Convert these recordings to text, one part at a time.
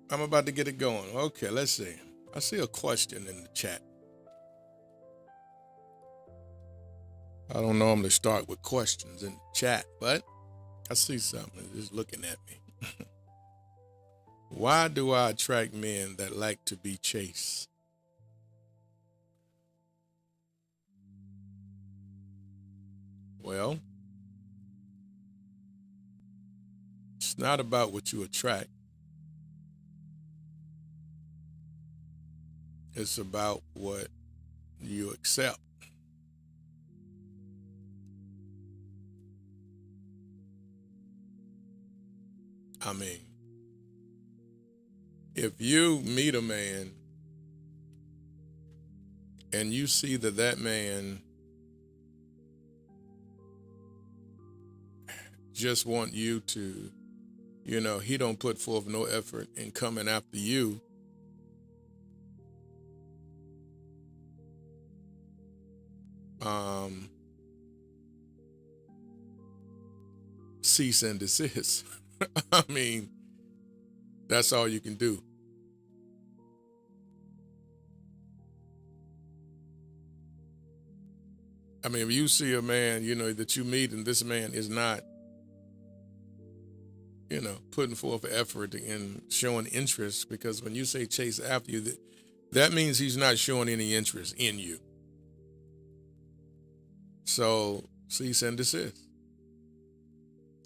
I'm about to get it going. Okay, let's see. I see a question in the chat. I don't normally start with questions in the chat, but I see something just looking at me. Why do I attract men that like to be chased? Well, it's not about what you attract, it's about what you accept. I mean, if you meet a man and you see that that man just want you to, he don't put forth no effort in coming after you, um, cease and desist. I mean, that's all you can do. I mean, if you see a man, that you meet and this man is not, putting forth effort in showing interest, because when you say chase after you, that means he's not showing any interest in you. So cease and desist.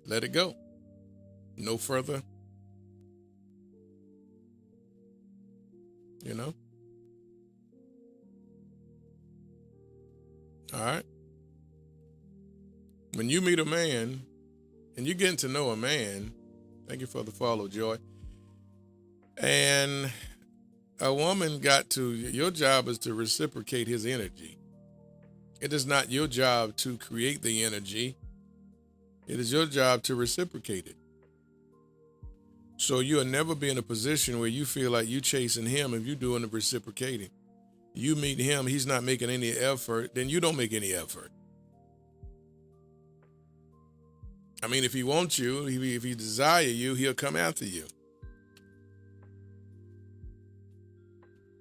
Let it go. No further, you know? All right. When you meet a man and you're getting to know a man, thank you for the follow, Joy. And a woman your job is to reciprocate his energy. It is not your job to create the energy. It is your job to reciprocate it. So you'll never be in a position where you feel like you chasing him if you're doing the reciprocating. You meet him, he's not making any effort, then you don't make any effort. I mean, if he wants you, if he desire you, he'll come after you.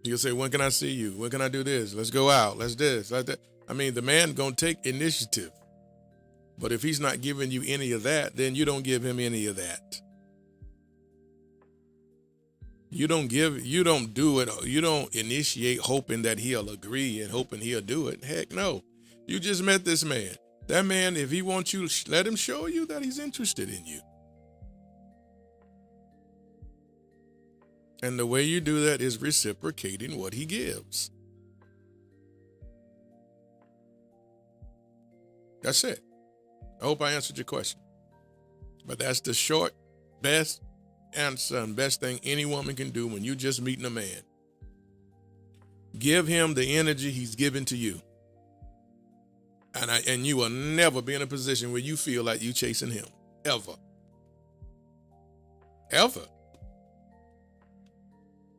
He'll say, when can I see you? When can I do this? Let's go out. Let's this, like that. I mean, the man gonna take initiative. But if he's not giving you any of that, then you don't give him any of that. You don't do it, you don't initiate hoping that he'll agree and hoping he'll do it. Heck no. You just met this man. That man, if he wants you, let him show you that he's interested in you. And the way you do that is reciprocating what he gives. That's it. I hope I answered your question. But that's the short, best answer and best thing any woman can do when you just meeting a man. Give him the energy he's giving to you. And you will never be in a position where you feel like you chasing him. Ever. Ever.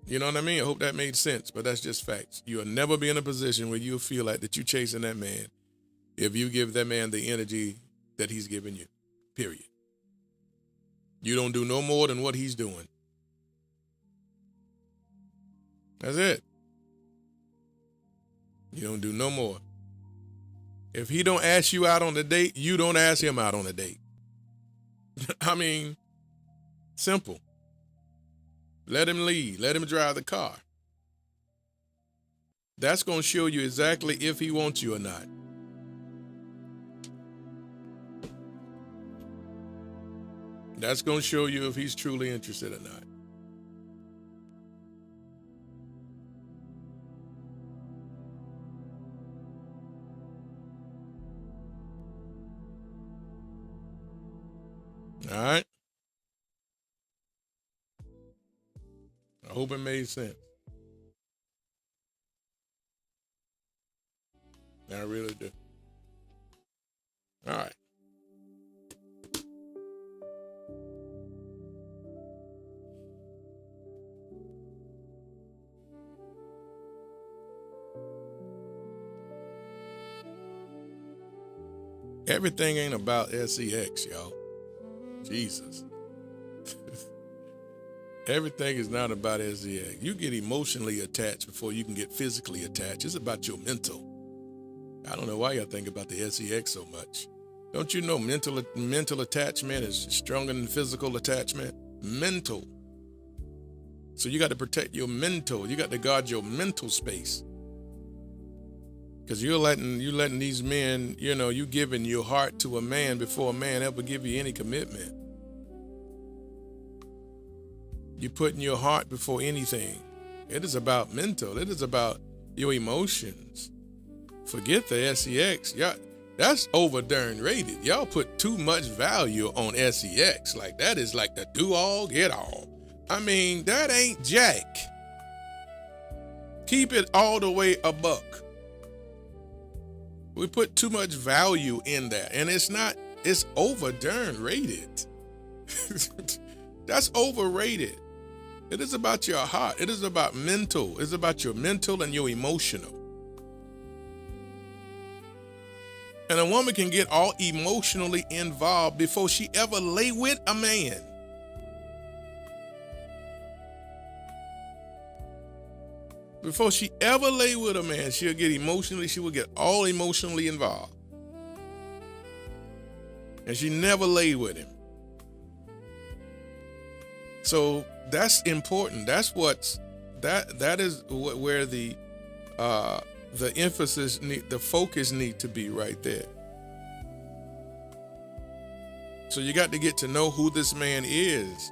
You know what I mean? I hope that made sense, but that's just facts. You'll never be in a position where you feel like that you chasing that man if you give that man the energy that he's giving you. Period. You don't do no more than what he's doing. That's it. You don't do no more. If he don't ask you out on a date, you don't ask him out on a date. I mean, simple. Let him lead. Let him drive the car. That's going to show you exactly if he wants you or not. That's going to show you if he's truly interested or not. All right? I hope it made sense. I really do. All right. Everything ain't about sex, y'all. Jesus. Everything is not about SEX. You get emotionally attached before you can get physically attached. It's about your mental. I don't know why y'all think about the SEX so much. Don't you know mental attachment is stronger than physical attachment? Mental. So you got to protect your mental. You got to guard your mental space. Because you're letting these men, you giving your heart to a man before a man ever give you any commitment. You're putting your heart before anything. It is about mental. It is about your emotions. Forget the SEX. Y'all, that's over darn rated. Y'all put too much value on SEX. Like that is like the do all, get all. I mean, that ain't jack. Keep it all the way a buck. We put too much value in that. And it's over darn rated. That's overrated. It is about your heart. It is about mental. It's about your mental and your emotional. And a woman can get all emotionally involved before she ever lay with a man. Before she ever lay with a man, she will get all emotionally involved. And she never lay with him. So that's important. That is where the emphasis, the focus need to be right there. So you got to get to know who this man is.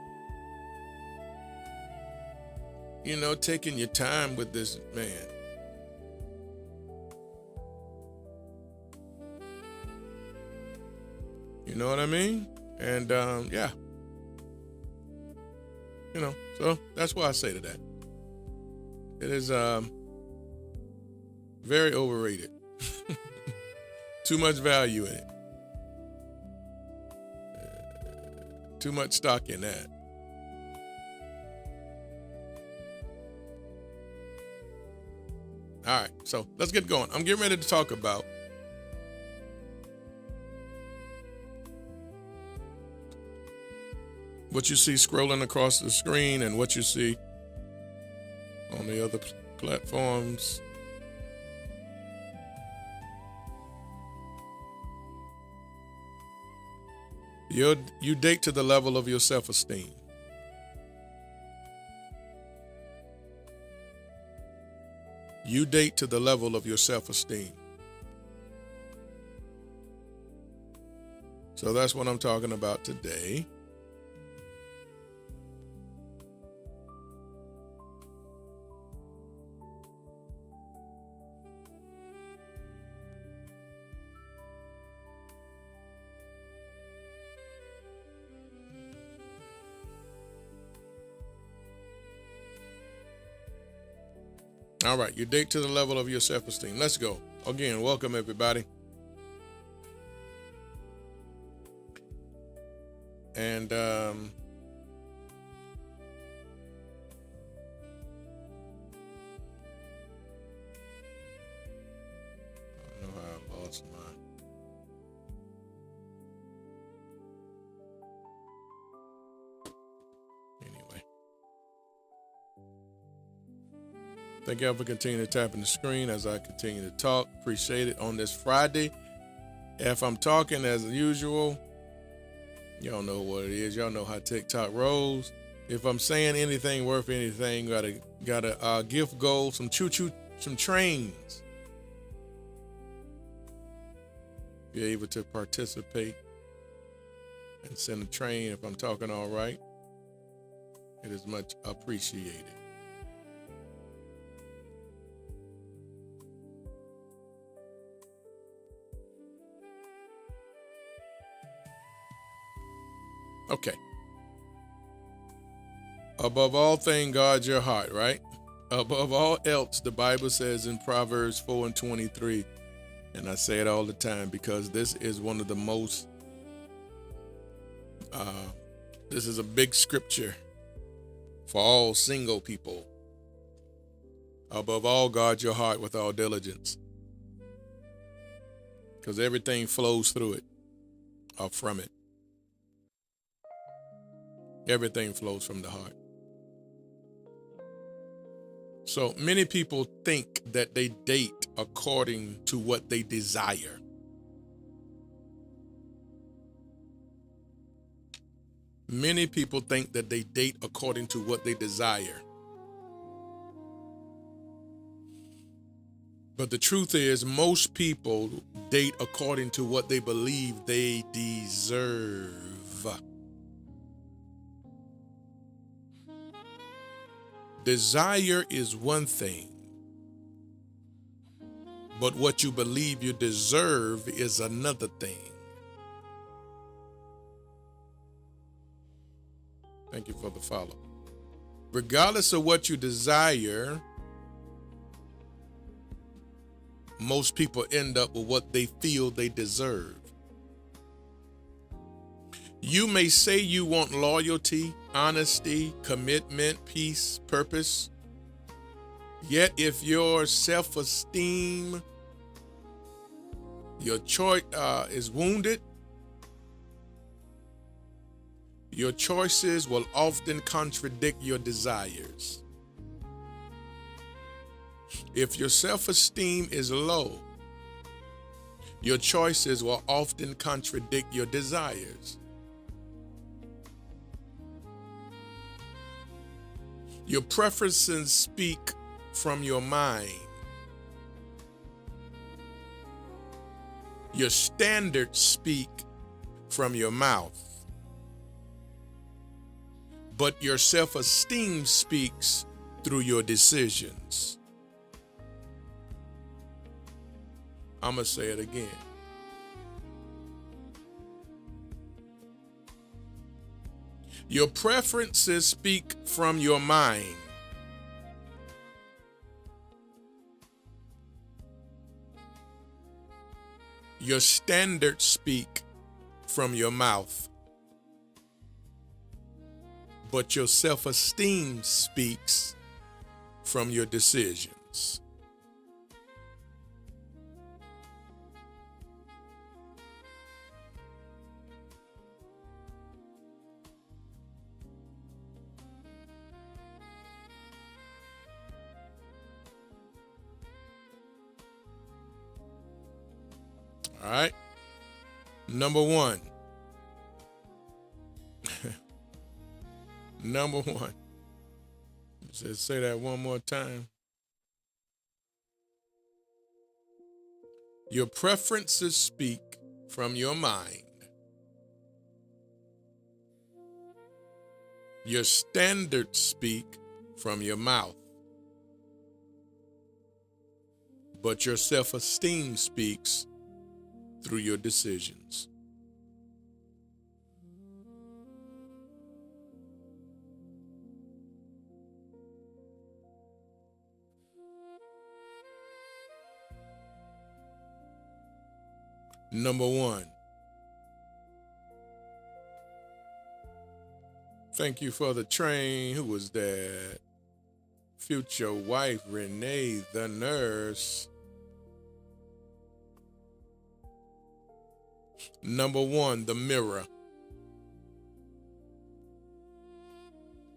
Taking your time with this man. You know what I mean? And yeah. So that's why I say to that. It is very overrated. Too much value in it. Too much stock in that. All right, so let's get going. I'm getting ready to talk about what you see scrolling across the screen and what you see on the other platforms. You date to the level of your self-esteem. You date to the level of your self-esteem. So that's what I'm talking about today. All right, you date to the level of your self-esteem. Let's go. Again, welcome everybody. And I don't know how I lost mine. Anyway. Thank y'all for continuing to tap in the screen as I continue to talk. Appreciate it on this Friday. If I'm talking as usual, y'all know what it is. Y'all know how TikTok rolls. If I'm saying anything worth anything, gotta gift gold, some some trains. Be able to participate and send a train if I'm talking all right. It is much appreciated. Okay. Above all things, guard your heart, right? Above all else, the Bible says in Proverbs 4:23, and I say it all the time because this is one of the most, this is a big scripture for all single people. Above all, guard your heart with all diligence, because everything flows through it or from it. Everything flows from the heart. So many people think that they date according to what they desire. Many people think that they date according to what they desire. But the truth is, most people date according to what they believe they deserve. Desire is one thing, but what you believe you deserve is another thing. Thank you for the follow. Regardless of what you desire, most people end up with what they feel they deserve. You may say you want loyalty, honesty, commitment, peace, purpose. Yet if your self-esteem, your choice is wounded, your choices will often contradict your desires. If your self-esteem is low, your choices will often contradict your desires. Your preferences speak from your mind. Your standards speak from your mouth. But your self-esteem speaks through your decisions. I'm going to say it again. Your preferences speak from your mind. Your standards speak from your mouth. But your self-esteem speaks from your decisions. All right. Number one. Number one. Say that one more time. Your preferences speak from your mind. Your standards speak from your mouth. But your self-esteem speaks through your decisions. Number one. Thank you for the train. Who was that? Future wife, Renee, the nurse. Number one, the mirror.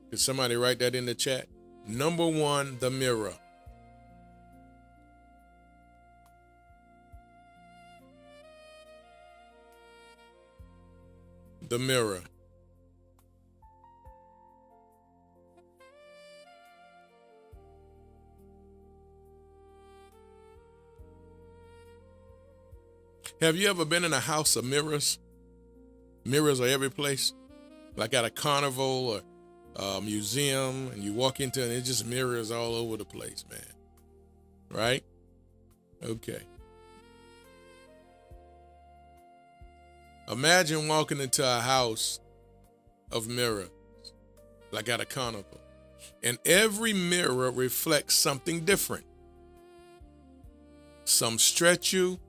Could somebody write that in the chat? Number one, the mirror. The mirror. Have you ever been in a house of mirrors? Mirrors are every place, like at a carnival or a museum, and you walk into it and it's just mirrors all over the place, man. Right? Okay. Imagine walking into a house of mirrors, like at a carnival, and every mirror reflects something different. Some stretch you,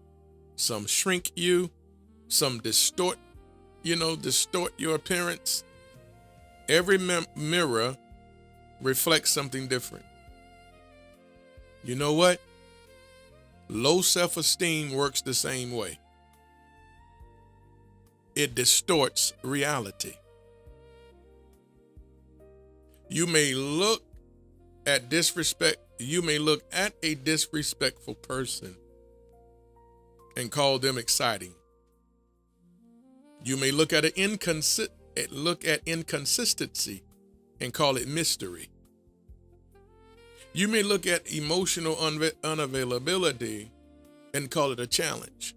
some shrink you, some distort your appearance. Every mirror reflects something different. You know what? Low self-esteem works the same way. It distorts reality. You may look at disrespect. You may look at a disrespectful person and call them exciting. You may look at inconsistency and call it mystery. You may look at emotional unavailability and call it a challenge.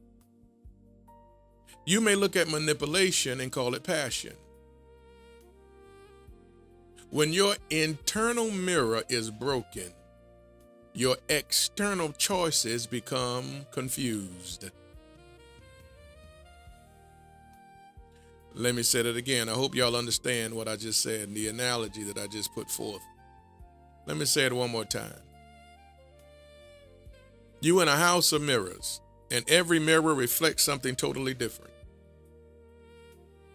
You may look at manipulation and call it passion. When your internal mirror is broken, your external choices become confused. Let me say that again. I hope y'all understand what I just said and the analogy that I just put forth. Let me say it one more time. You in a house of mirrors, and every mirror reflects something totally different.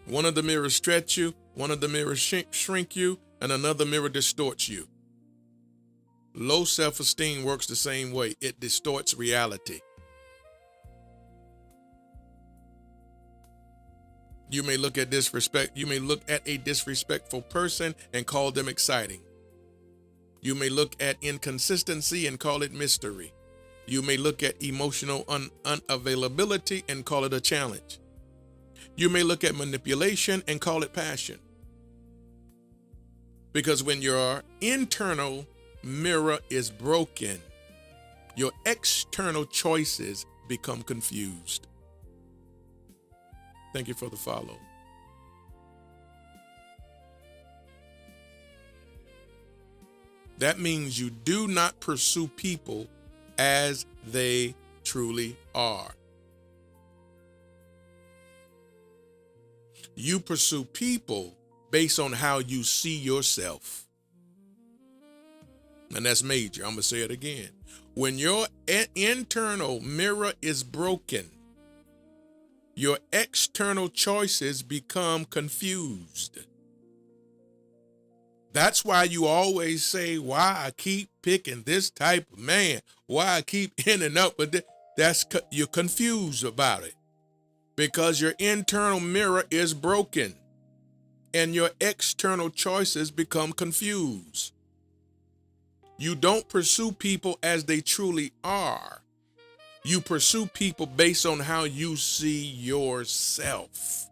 One of the mirrors stretch you, one of the mirrors shrink you, and another mirror distorts you. Low self-esteem works the same way. It distorts reality. You may look at a disrespectful person and call them exciting. You may look at inconsistency and call it mystery. You may look at emotional unavailability and call it a challenge. You may look at manipulation and call it passion. Because when your internal mirror is broken, your external choices become confused. Thank you for the follow. That means you do not pursue people as they truly are. You pursue people based on how you see yourself. And that's major. I'm going to say it again. When your internal mirror is broken, your external choices become confused. That's why you always say, why I keep picking this type of man, why I keep ending up with this. You're confused about it because your internal mirror is broken and your external choices become confused. You don't pursue people as they truly are. You pursue people based on how you see yourself.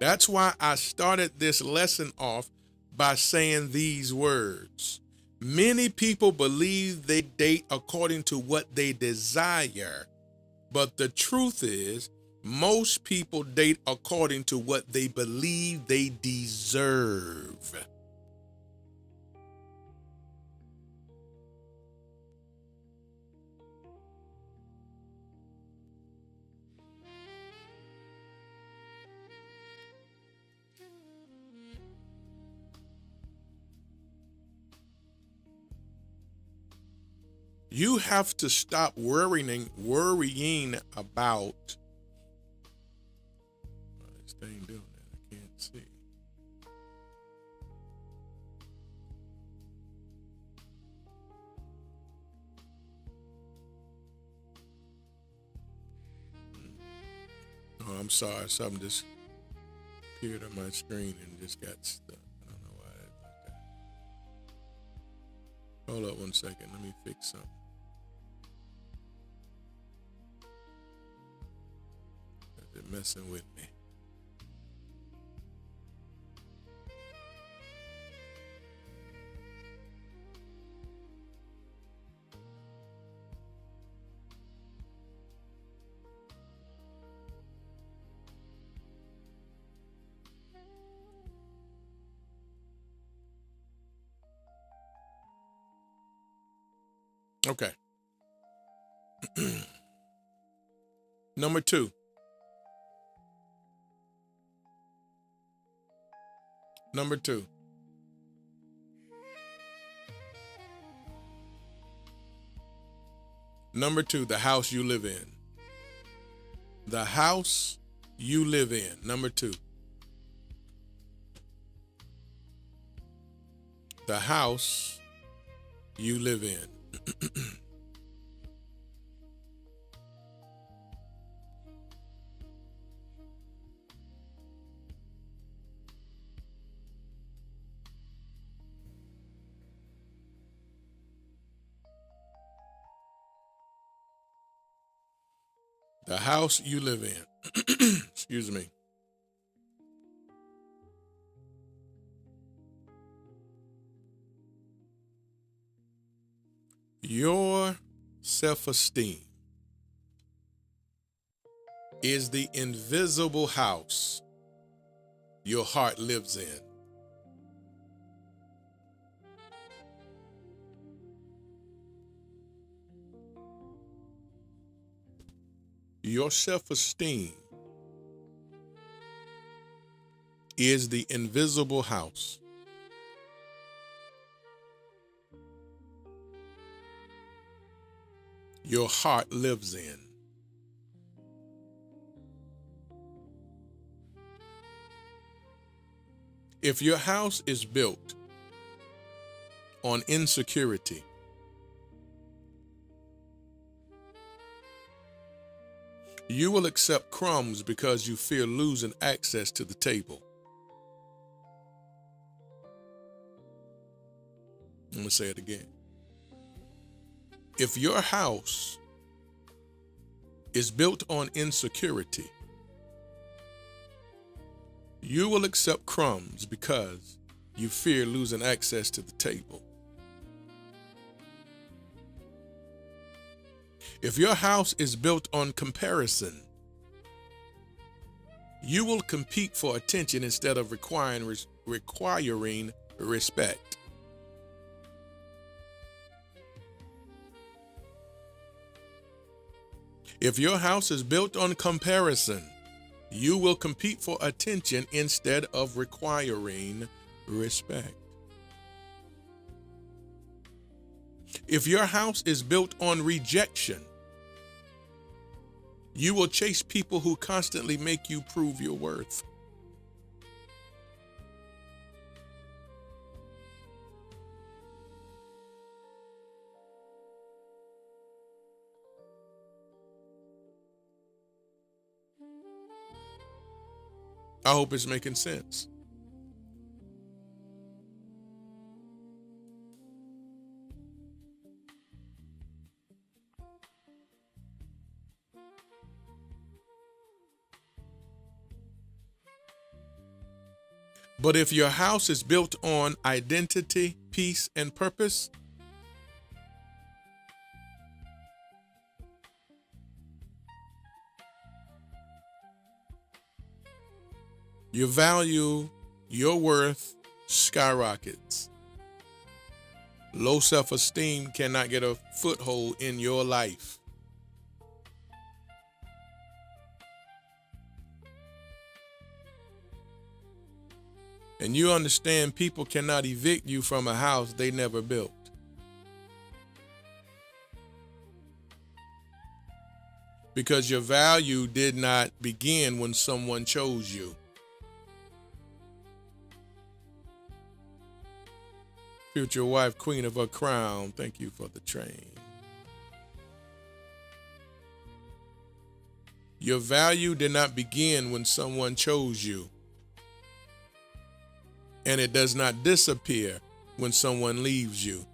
That's why I started this lesson off by saying these words. Many people believe they date according to what they desire, but the truth is, most people date according to what they believe they deserve. You have to stop worrying about. This thing doing that, I can't see. Oh, I'm sorry. Something just appeared on my screen and just got stuck. I don't know why it's like that. Hold up 1 second. Let me fix something. They're messing with me. Okay. Number two. Number two. Number two, the house you live in. The house you live in. Number two. The house you live in. The house you live in. Excuse me. Your self-esteem is the invisible house your heart lives in. Your self-esteem is the invisible house your heart lives in. If your house is built on insecurity, you will accept crumbs because you fear losing access to the table. I'm going to say it again. If your house is built on insecurity, you will accept crumbs because you fear losing access to the table. If your house is built on comparison, you will compete for attention instead of requiring respect. If your house is built on comparison, you will compete for attention instead of requiring respect. If your house is built on rejection, you will chase people who constantly make you prove your worth. I hope it's making sense. But if your house is built on identity, peace, and purpose, your value, your worth skyrockets. Low self-esteem cannot get a foothold in your life. And you understand people cannot evict you from a house they never built. Because your value did not begin when someone chose you. Future wife, queen of her crown, thank you for the train. Your value did not begin when someone chose you. And it does not disappear when someone leaves you.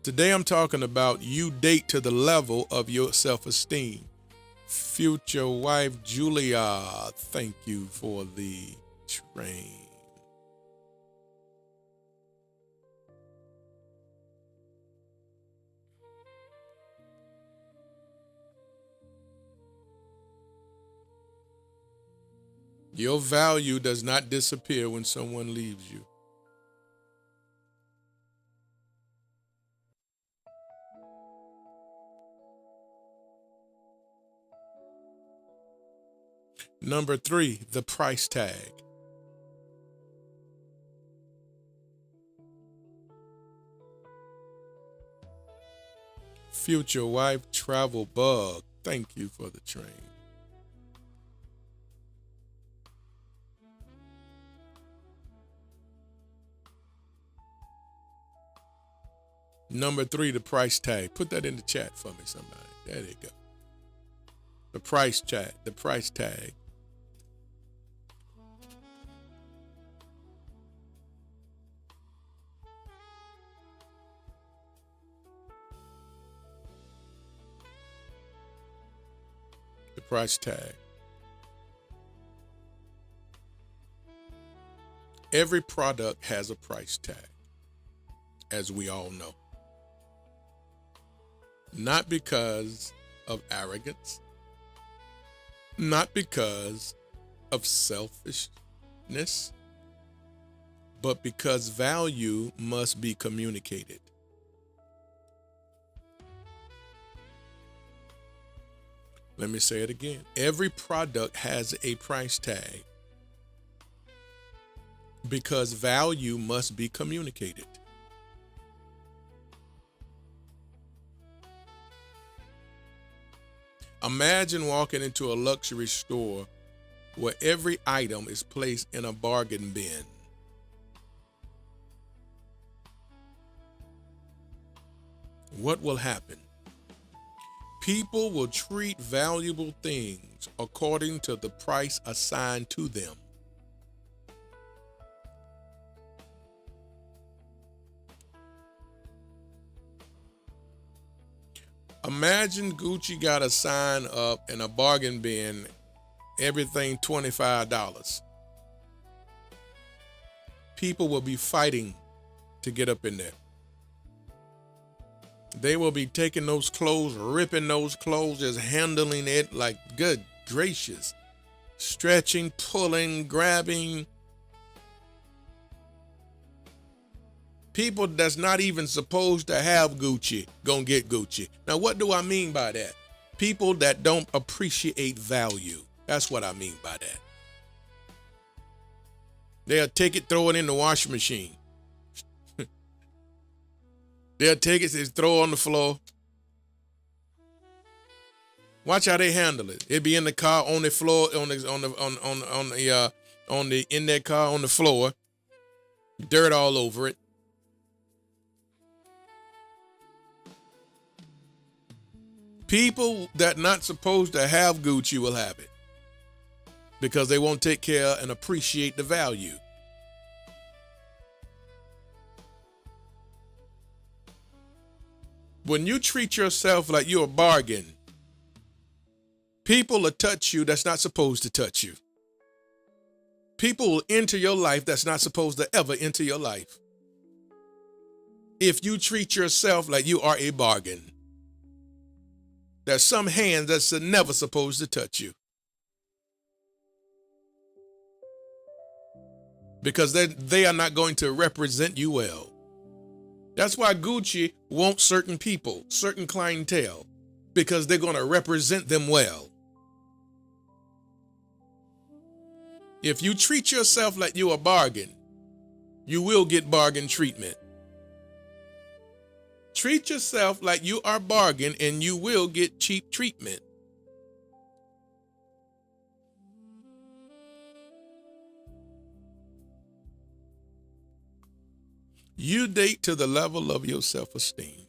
Today I'm talking about you date to the level of your self-esteem. Future wife Julia, thank you for the train. Your value does not disappear when someone leaves you. Number 3, the price tag. Future wife travel bug, thank you for the train. Number 3, the price tag. Put that in the chat for me, somebody. There you go. The price tag, the price tag. price tag. Every product has a price tag, as we all know. Not because of arrogance, not because of selfishness, but because value must be communicated. Let me say it again. Every product has a price tag because value must be communicated. Imagine walking into a luxury store where every item is placed in a bargain bin. What will happen? People will treat valuable things according to the price assigned to them. Imagine Gucci got a sign up in a bargain bin, everything $25. People will be fighting to get up in there. They will be taking those clothes, ripping those clothes, just handling it like, good gracious, stretching, pulling, grabbing. People that's not even supposed to have Gucci gonna get Gucci. Now, what do I mean by that? People that don't appreciate value. That's what I mean by that. They'll take it, throw it in the washing machine. They'll take it, throw it on the floor. Watch how they handle it. It'd be in the car, on the floor, in their car on the floor, dirt all over it. People that not supposed to have Gucci will have it because they won't take care and appreciate the value. When you treat yourself like you're a bargain, people will touch you that's not supposed to touch you. People will enter your life that's not supposed to ever enter your life. If you treat yourself like you are a bargain, there's some hands that's never supposed to touch you. Because they are not going to represent you well. That's why Gucci wants certain people, certain clientele, because they're going to represent them well. If you treat yourself like you're a bargain, you will get bargain treatment. Treat yourself like you are bargain and you will get cheap treatment. You date to the level of your self-esteem.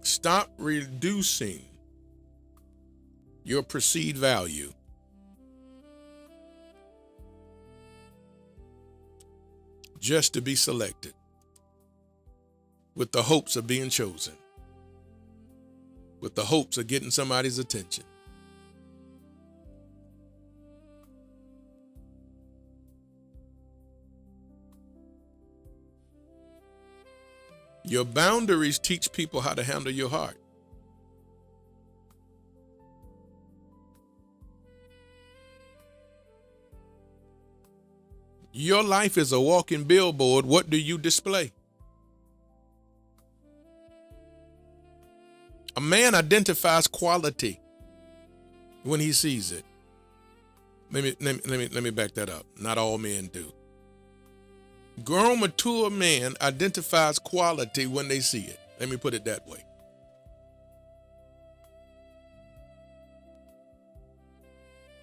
Stop reducing your perceived value just to be selected with the hopes of being chosen, with the hopes of getting somebody's attention. Your boundaries teach people how to handle your heart. Your life is a walking billboard. What do you display? A man identifies quality when he sees it. Let me back that up. Not all men do. Grown, mature man identifies quality when they see it. Let me put it that way.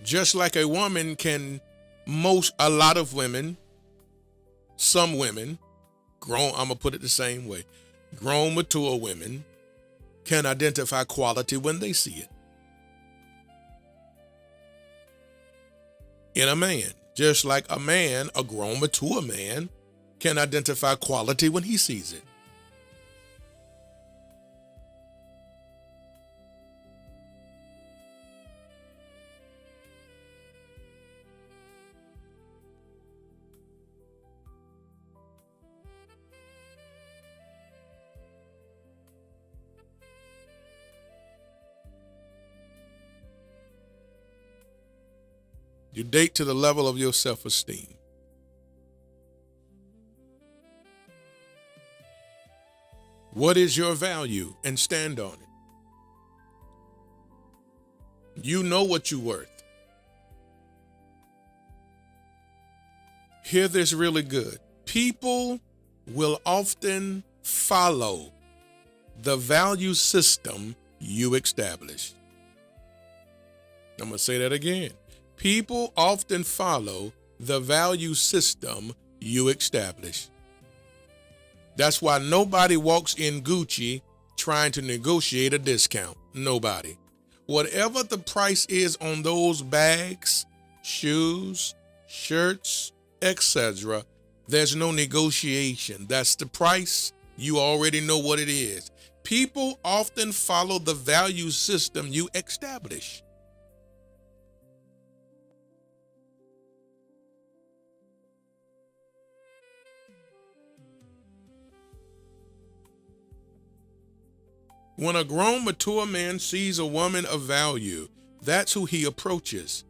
Just like a woman can, a lot of women, some women I'm gonna put it the same way. Grown, mature women can identify quality when they see it in a man. Just like a man, a grown, mature man, can identify quality when he sees it. You date to the level of your self-esteem. What is your value? And stand on it. You know what you're worth. Hear this really good. People will often follow the value system you establish. I'm going to say that again. People often follow the value system you establish. That's why nobody walks in Gucci trying to negotiate a discount. Nobody. Whatever the price is on those bags, shoes, shirts, etc., there's no negotiation. That's the price. You already know what it is. People often follow the value system you establish. When a grown, mature man sees a woman of value, that's who he approaches.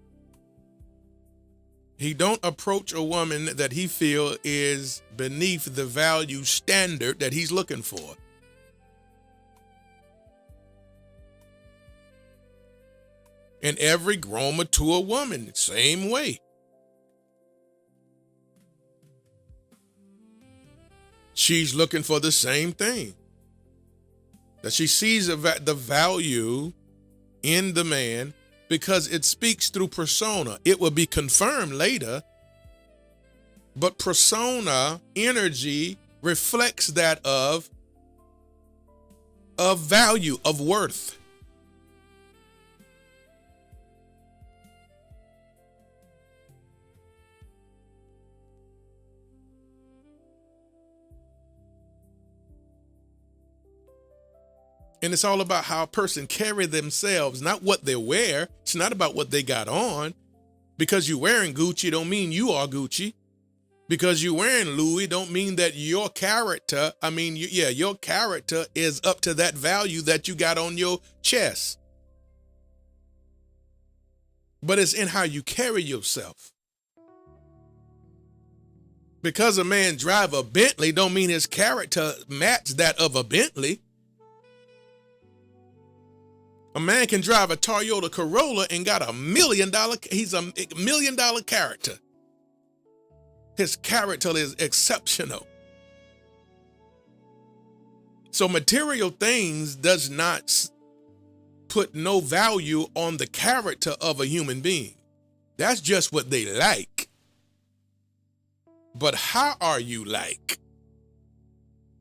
He don't approach a woman that he feel is beneath the value standard that he's looking for. And every grown, mature woman, same way. She's looking for the same thing. That she sees the value in the man because it speaks through persona. It will be confirmed later, but persona, energy, reflects that of value, of worth. And it's all about how a person carry themselves, not what they wear. It's not about what they got on. Because you're wearing Gucci don't mean you are Gucci. Because you're wearing Louis don't mean that your character, your character is up to that value that you got on your chest. But it's in how you carry yourself. Because a man drive a Bentley don't mean his character match that of a Bentley. A man can drive a Toyota Corolla and got he's a $1 million character. His character is exceptional. So material things does not put no value on the character of a human being. That's just what they like. But how are you like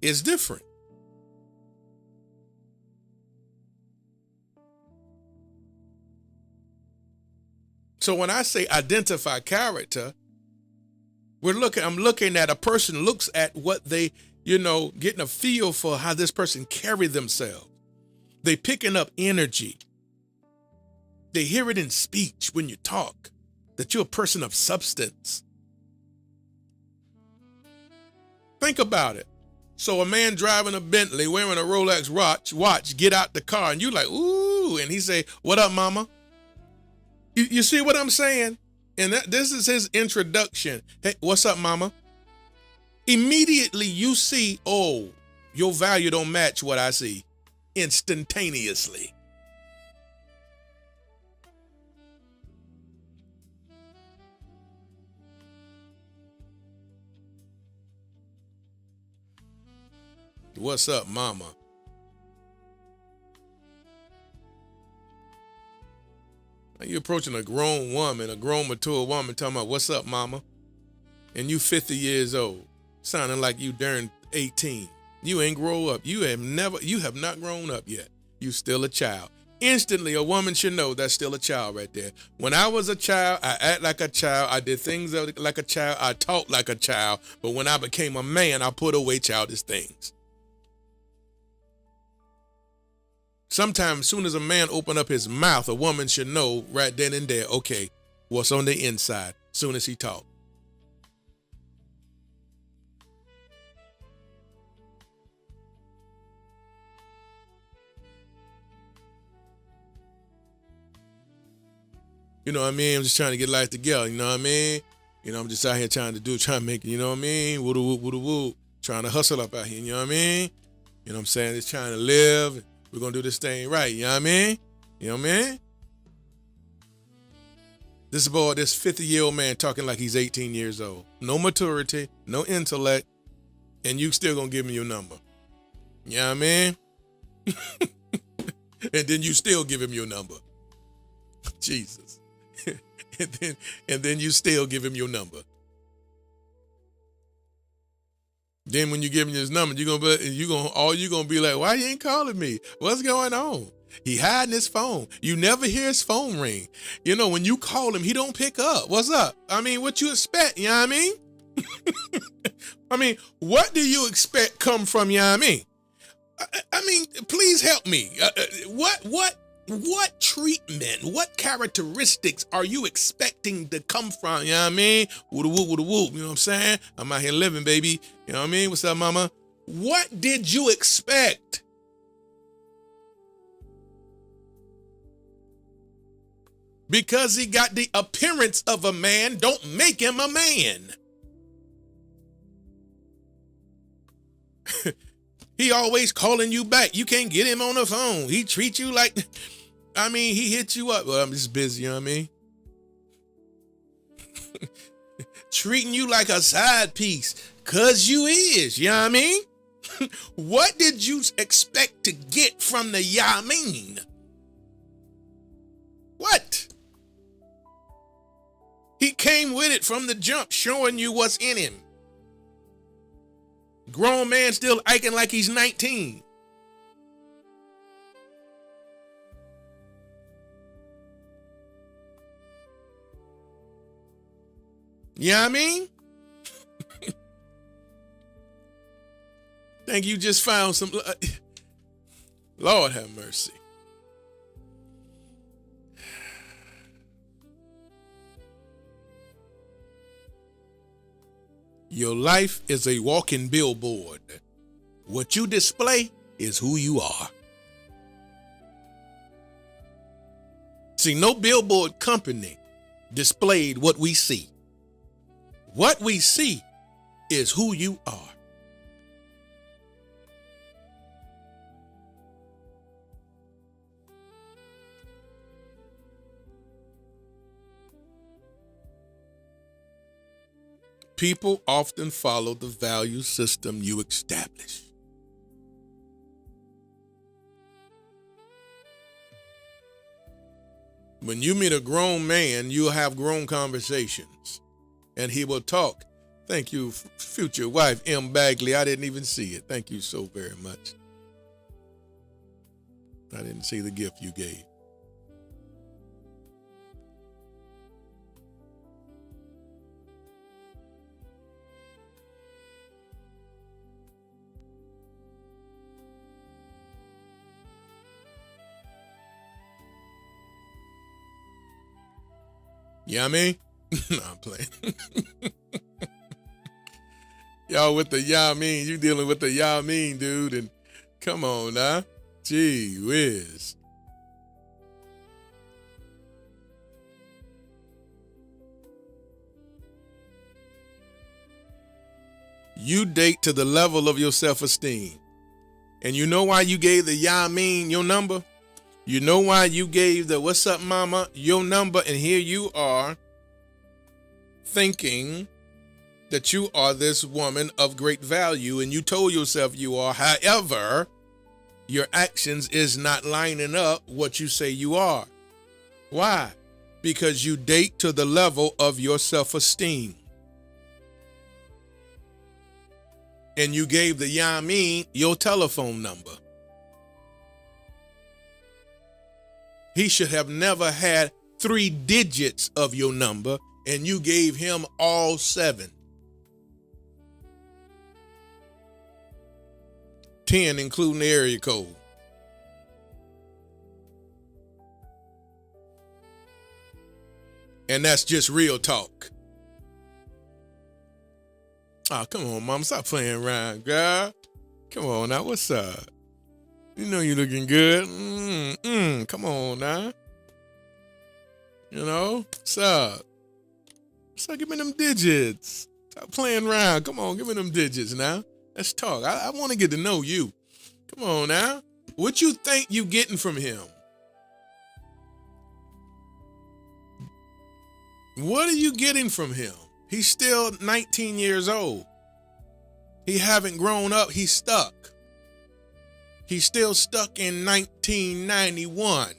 is different. So when I say identify character, I'm looking at a person looks at what they, getting a feel for how this person carry themselves. They picking up energy. They hear it in speech when you talk, that you're a person of substance. Think about it. So a man driving a Bentley, wearing a Rolex watch, get out the car and you like, ooh, and he say, what up, mama? You see what I'm saying? And this is his introduction. Hey, what's up, mama? Immediately you see, oh, your value don't match what I see. Instantaneously. What's up, mama? You're approaching a grown woman, a grown mature woman, talking about what's up, mama? And you 50 years old, sounding like you darn 18. You ain't grow up. You have not grown up yet. You still a child. Instantly, a woman should know that's still a child right there. When I was a child, I act like a child. I did things like a child. I talked like a child. But when I became a man, I put away childish things. Sometimes, as soon as a man open up his mouth, a woman should know right then and there, okay, what's on the inside, soon as he talk. You know what I mean? I'm just trying to get life together, you know what I mean? You know, I'm just out here trying to make it, you know what I mean? Woo-da-woo. Trying to hustle up out here, you know what I mean? You know what I'm saying? Just trying to live. We're going to do this thing right, you know what I mean? You know what I mean? This 50-year-old man talking like he's 18 years old. No maturity, no intellect, and you still going to give me your number. You know what I mean? And then you still give him your number. Jesus. and then you still give him your number. Then when you give him his number, you're gonna be like, why you ain't calling me? What's going on? He hiding his phone. You never hear his phone ring. You know, when you call him, he don't pick up. What's up? I mean, what you expect? You know what I mean? I mean, what do you expect come from? You know what I mean? I mean, please help me. What treatment, what characteristics are you expecting to come from? You know what I mean? Woo-da-whoop. You know what I'm saying? I'm out here living, baby. You know what I mean? What's up, mama? What did you expect? Because he got the appearance of a man, don't make him a man. He always calling you back. You can't get him on the phone. He treats you like, I mean, he hits you up. Well, I'm just busy, you know what I mean? Treating you like a side piece, cause you is, you know what I mean? What did you expect to get from the Yamin? What? He came with it from the jump, showing you what's in him. Grown man still acting like he's 19. You know what I mean? Think you just found some... Lord have mercy. Your life is a walking billboard. What you display is who you are. See, no billboard company displayed what we see. What we see is who you are. People often follow the value system you establish. When you meet a grown man, you'll have grown conversations, and he will talk. Thank you, future wife, M. Bagley. I didn't even see it. Thank you so very much. I didn't see the gift you gave. You know what I mean? No, I'm playing. Y'all with the y'all mean, you dealing with the y'all mean, dude, and come on now. Gee whiz. You date to the level of your self-esteem. And you know why you gave the y'all mean your number? You know why you gave the what's up mama your number, and here you are thinking that you are this woman of great value, and you told yourself you are. However, your actions is not lining up what you say you are. Why? Because you date to the level of your self-esteem. and you gave the Yamin your telephone number. He should have never had 3 digits of your number, and you gave him all 7. 10, including the area code. And that's just real talk. Oh, come on, mom. Stop playing around, girl. Come on now. What's up? You know you looking good. Come on now. You know? What's up? So give me them digits. Stop playing around. Come on, give me them digits now. Let's talk. I want to get to know you. Come on now. What you think you getting from him? What are you getting from him? He's still 19 years old. He haven't grown up. He's stuck. He's still stuck in 1991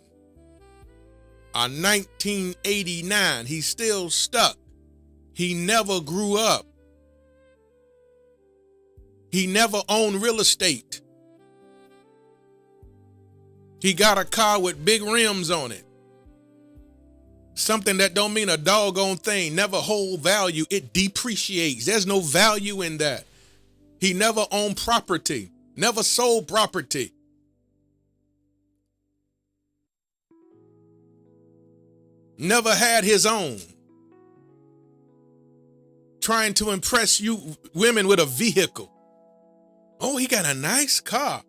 or 1989. He's still stuck. He never grew up. He never owned real estate. He got a car with big rims on it. Something that don't mean a doggone thing, never hold value. It depreciates. There's no value in that. He never owned property, never sold property. Never had his own. Trying to impress you women with a vehicle. Oh, he got a nice car.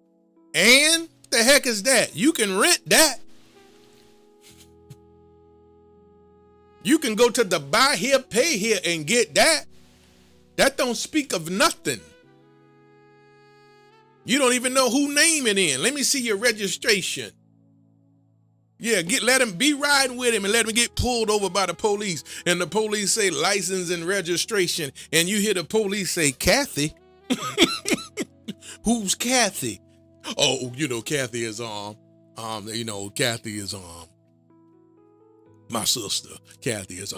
And the heck is that? You can rent that. You can go to the buy here, pay here and get that. That don't speak of nothing. You don't even know who name it in. Let me see your registration. Yeah, let him be riding with him and let him get pulled over by the police. And the police say license and registration. And you hear the police say, Kathy. Who's Kathy? Oh, Kathy is Kathy is my sister. Kathy is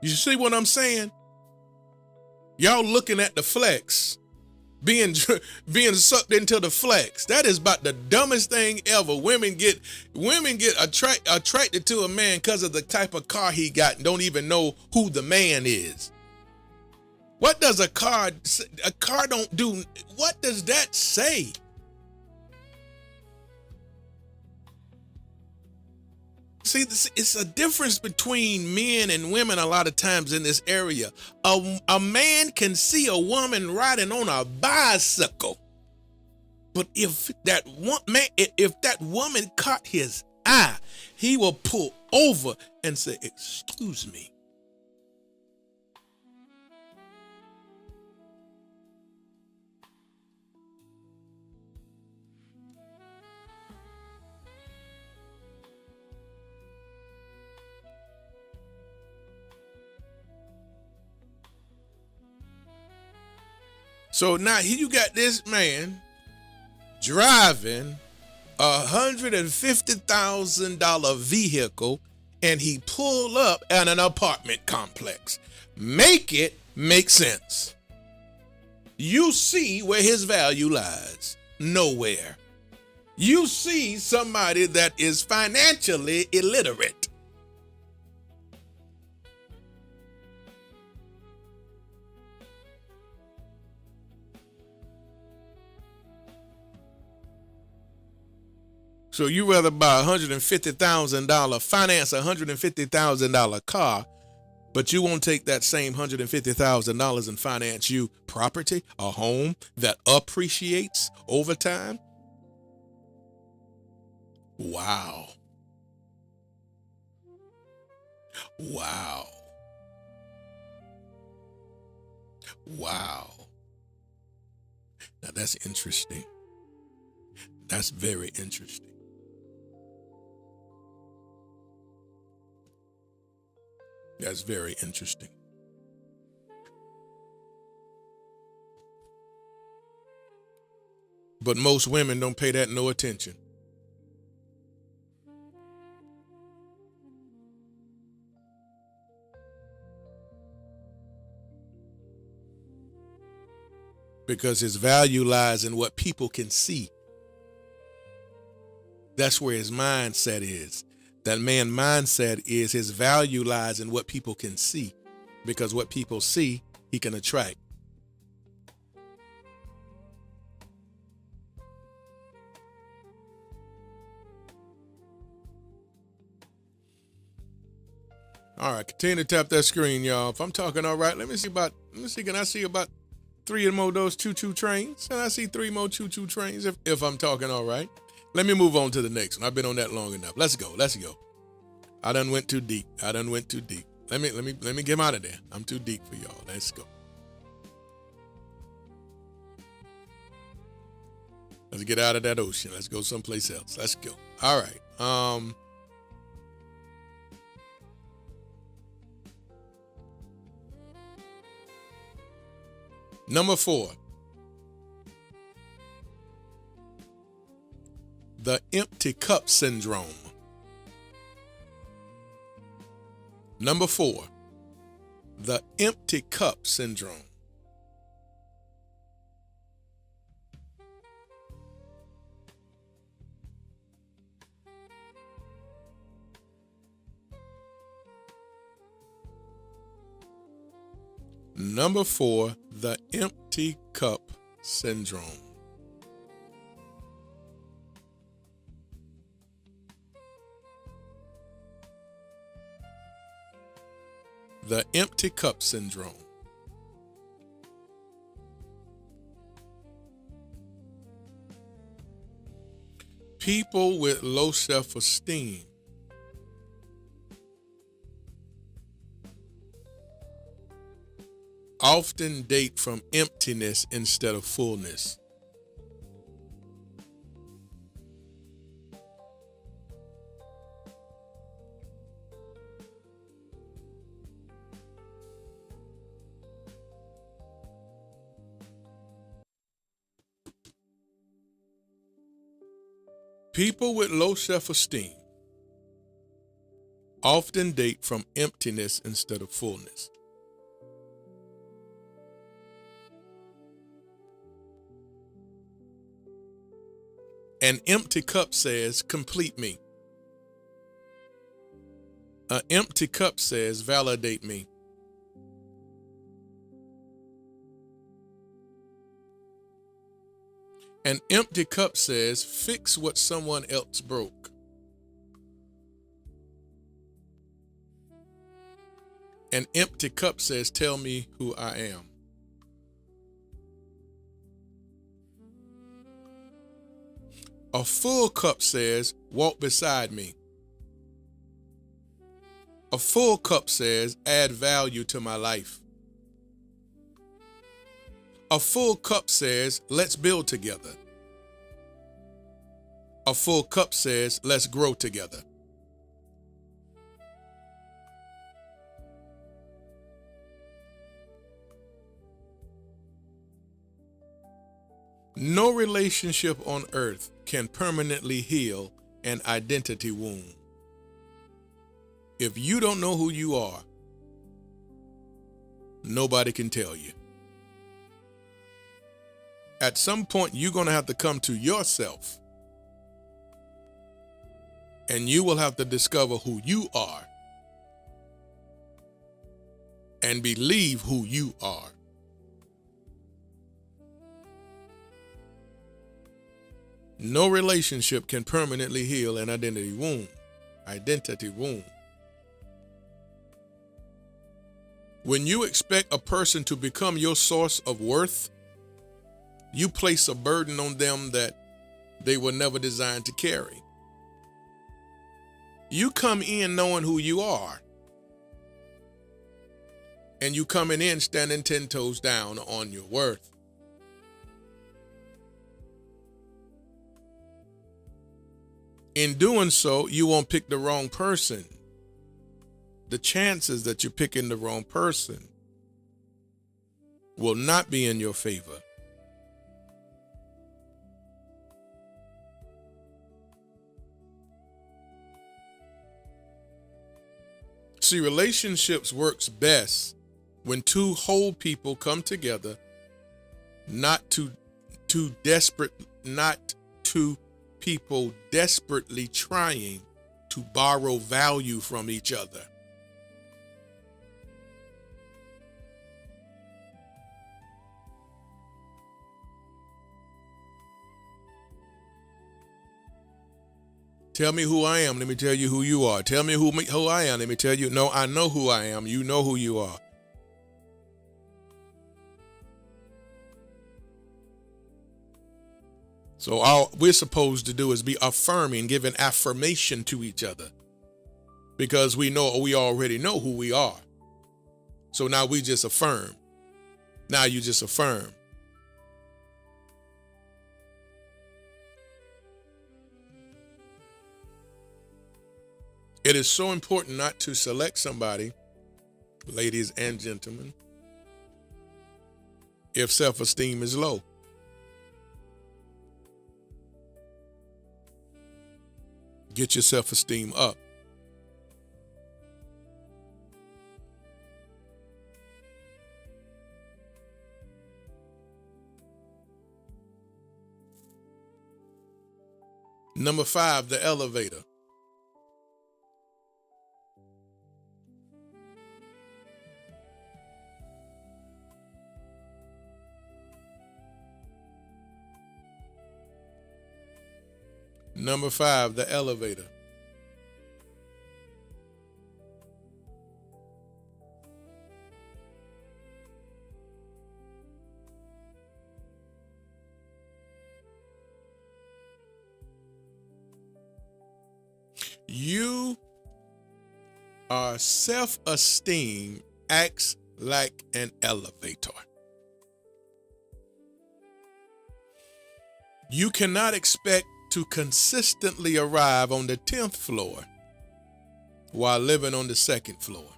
You see what I'm saying? Y'all looking at the flex, being sucked into the flex. That is about the dumbest thing ever. Women get attracted to a man because of the type of car he got and don't even know who the man is. What does a car don't do? What does that say? See, it's a difference between men and women a lot of times in this area. A man can see a woman riding on a bicycle, but if that woman caught his eye, he will pull over and say, "Excuse me." So now you got this man driving $150,000 vehicle and he pulled up at an apartment complex. Make it make sense. You see where his value lies. Nowhere. You see somebody that is financially illiterate. So you rather buy $150,000, finance $150,000 car, but you won't take that same $150,000 and finance you property, a home that appreciates over time? Wow. Wow. Wow. Now that's interesting. That's very interesting. That's very interesting. But most women don't pay that no attention. because his value lies in what people can see. That's where his mindset is. That man mindset is his value lies in what people can see, because what people see, he can attract. All right, continue to tap that screen, y'all. If I'm talking all right, let me see, can I see about three more of those choo-choo trains? Can I see three more choo-choo trains if I'm talking all right? Let me move on to the next one. I've been on that long enough. Let's go. I done went too deep. Let me get out of there. I'm too deep for y'all. Let's go. Let's get out of that ocean. Let's go someplace else. Let's go. All right. Number 4. The empty cup syndrome. Number 4. The empty cup syndrome. Number 4, the empty cup syndrome. The empty cup syndrome. People with low self-esteem often date from emptiness instead of fullness. People with low self-esteem often date from emptiness instead of fullness. An empty cup says, complete me. An empty cup says, validate me. An empty cup says, fix what someone else broke. An empty cup says, tell me who I am. A full cup says, walk beside me. A full cup says, add value to my life. A full cup says, let's build together. A full cup says, let's grow together. No relationship on earth can permanently heal an identity wound. If you don't know who you are, nobody can tell you. At some point, you're going to have to come to yourself, and you will have to discover who you are and believe who you are. No relationship can permanently heal an identity wound. When you expect a person to become your source of worth, you place a burden on them that they were never designed to carry. You come in knowing who you are, and you coming in standing 10 toes down on your worth. In doing so, you won't pick the wrong person. The chances that you're picking the wrong person will not be in your favor. See, relationships works best when two whole people come together not to desperate, not to people desperately trying to borrow value from each other. Tell me who I am, let me tell you who you are. Tell me who I am, let me tell you. No, I know who I am, you know who you are. So all we're supposed to do is be affirming, giving affirmation to each other, because we already know who we are. So now we just affirm. Now you just affirm. It is so important not to select somebody, ladies and gentlemen, if self-esteem is low. Get your self-esteem up. Number 5, the elevator. Number 5, the elevator. Self-esteem acts like an elevator. You cannot expect to consistently arrive on the 10th floor while living on the 2nd floor.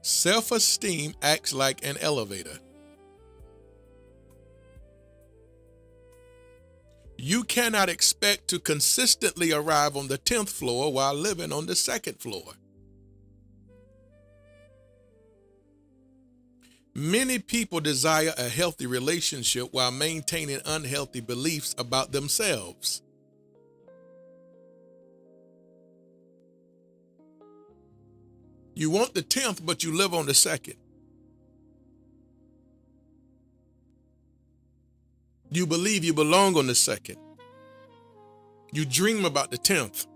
Self-esteem acts like an elevator. You cannot expect to consistently arrive on the 10th floor while living on the 2nd floor. Many people desire a healthy relationship while maintaining unhealthy beliefs about themselves. You want the 10th, but you live on the 2nd. You believe you belong on the 2nd. You dream about the 10th.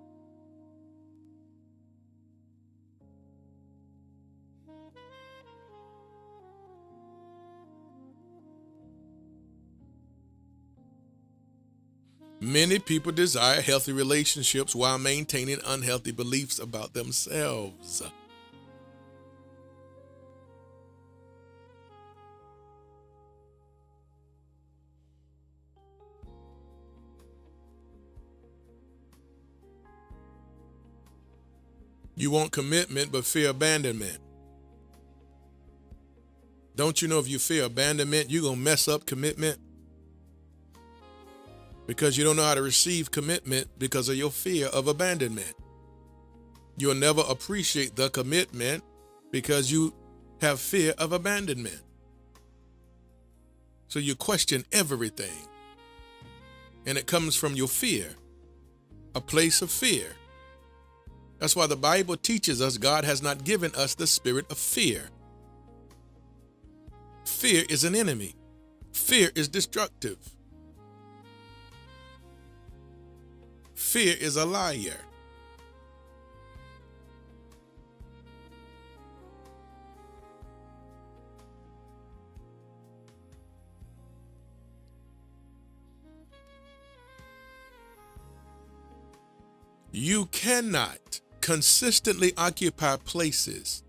Many people desire healthy relationships while maintaining unhealthy beliefs about themselves. You want commitment but fear abandonment. Don't you know if you fear abandonment, you're going to mess up commitment? Because you don't know how to receive commitment because of your fear of abandonment. You'll never appreciate the commitment because you have fear of abandonment. So you question everything. And it comes from your fear, a place of fear. That's why the Bible teaches us God has not given us the spirit of fear. Fear is an enemy. Fear is destructive. Fear is a liar. You cannot consistently occupy places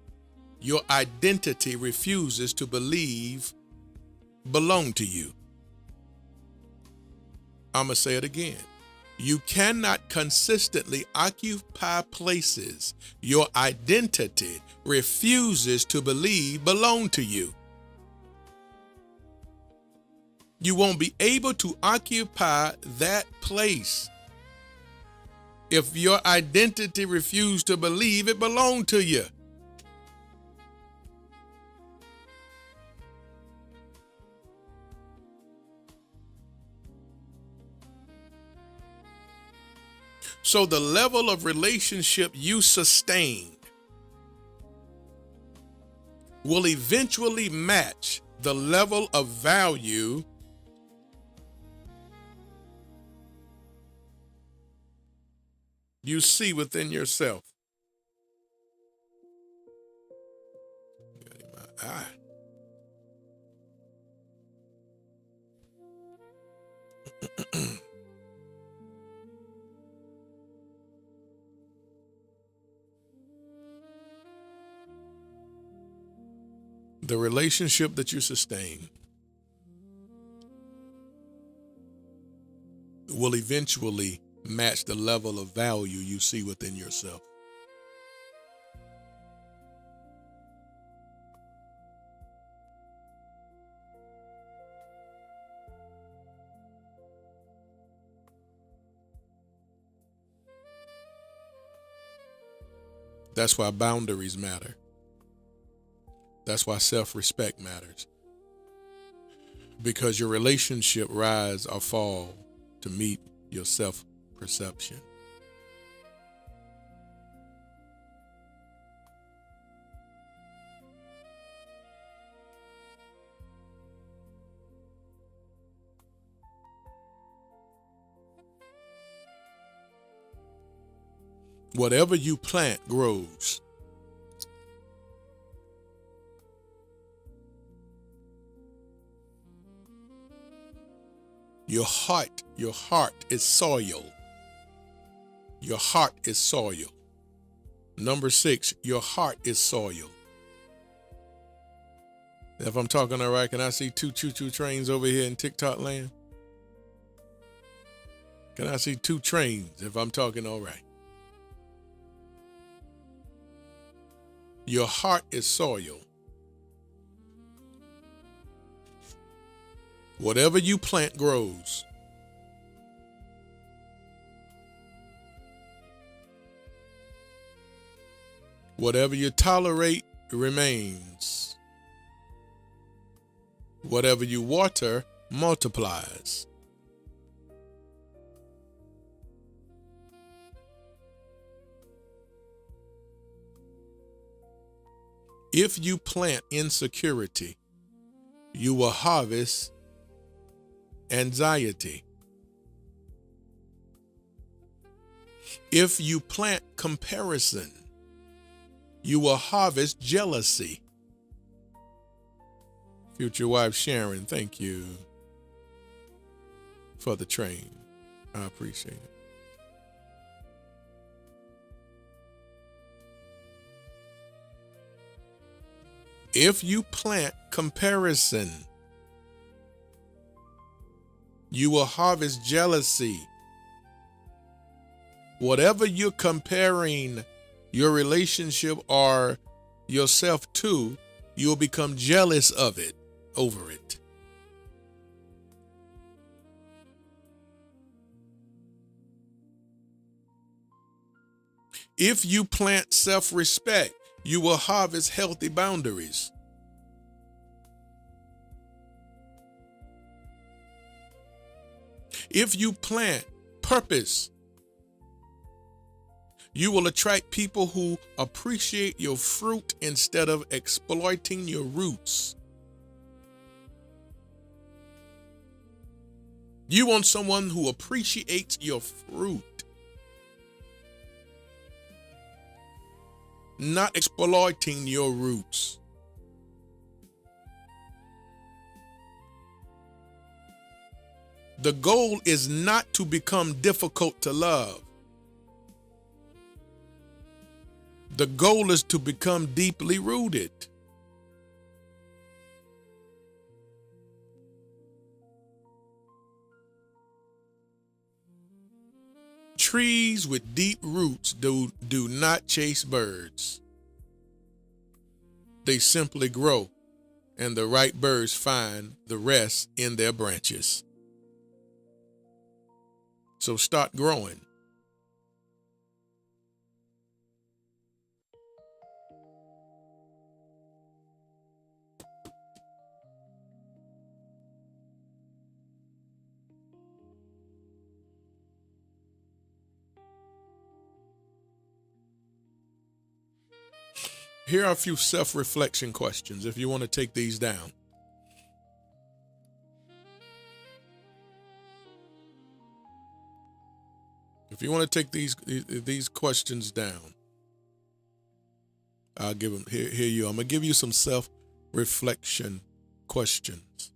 your identity refuses to believe belong to you. I'm going to say it again. You cannot consistently occupy places your identity refuses to believe belong to you. You won't be able to occupy that place if your identity refuses to believe it belonged to you. So the level of relationship you sustain will eventually match the level of value you see within yourself. Ah. The relationship that you sustain will eventually match the level of value you see within yourself. That's why boundaries matter. That's why self-respect matters. Because your relationship rise or fall to meet your self-perception. Whatever you plant grows. Your heart is soil. Your heart is soil. Number 6, your heart is soil. If I'm talking all right, can I see 2 choo-choo trains over here in TikTok land? Can I see 2 trains if I'm talking all right? Your heart is soil. Whatever you plant grows. Whatever you tolerate remains. Whatever you water multiplies. If you plant insecurity, you will harvest anxiety. If you plant comparison, you will harvest jealousy. Future wife Sharon, thank you for the train. I appreciate it. If you plant comparison, you will harvest jealousy. Whatever you're comparing your relationship or yourself to, you'll become jealous of it, over it. If you plant self-respect, you will harvest healthy boundaries. If you plant purpose, you will attract people who appreciate your fruit instead of exploiting your roots. You want someone who appreciates your fruit, not exploiting your roots. The goal is not to become difficult to love. The goal is to become deeply rooted. Trees with deep roots do not chase birds. They simply grow, and the right birds find the rest in their branches. So start growing. Here are a few self-reflection questions if you want to take these down. If you want to take these questions down, I'll give them. Here you. I'm gonna give you some self-reflection questions.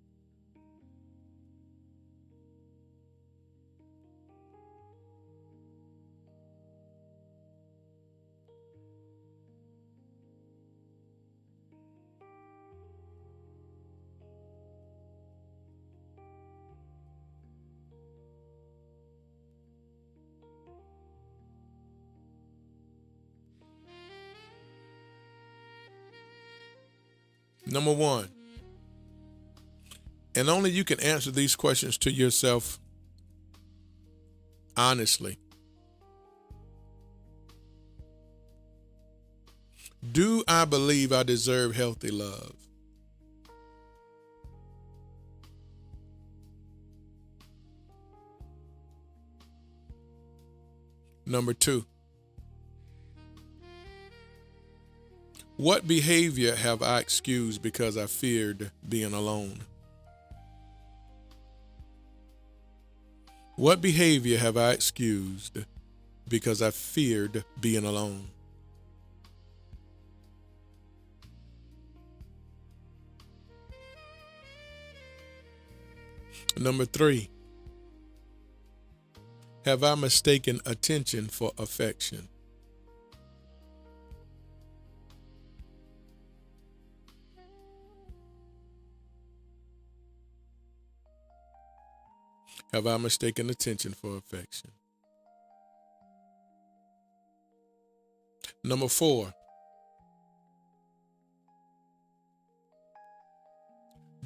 Number one, and only you can answer these questions to yourself honestly. Do I believe I deserve healthy love? Number two, what behavior have I excused because I feared being alone? What behavior have I excused because I feared being alone? Number three, have I mistaken attention for affection? Have I mistaken attention for affection? Number four,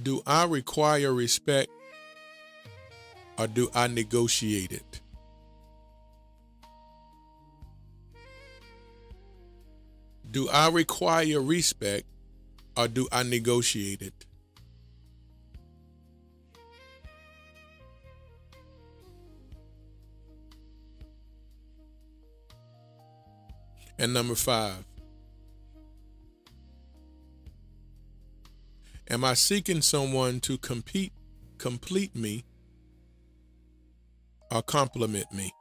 do I require respect or do I negotiate it? Do I require respect or do I negotiate it? And number five, am I seeking someone to complete me or compliment me?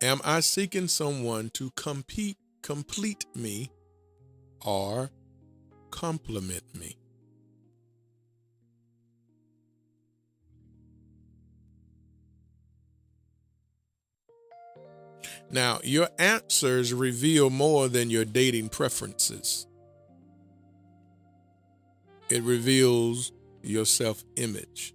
Am I seeking someone to complete me or compliment me? Now, your answers reveal more than your dating preferences. It reveals your self-image.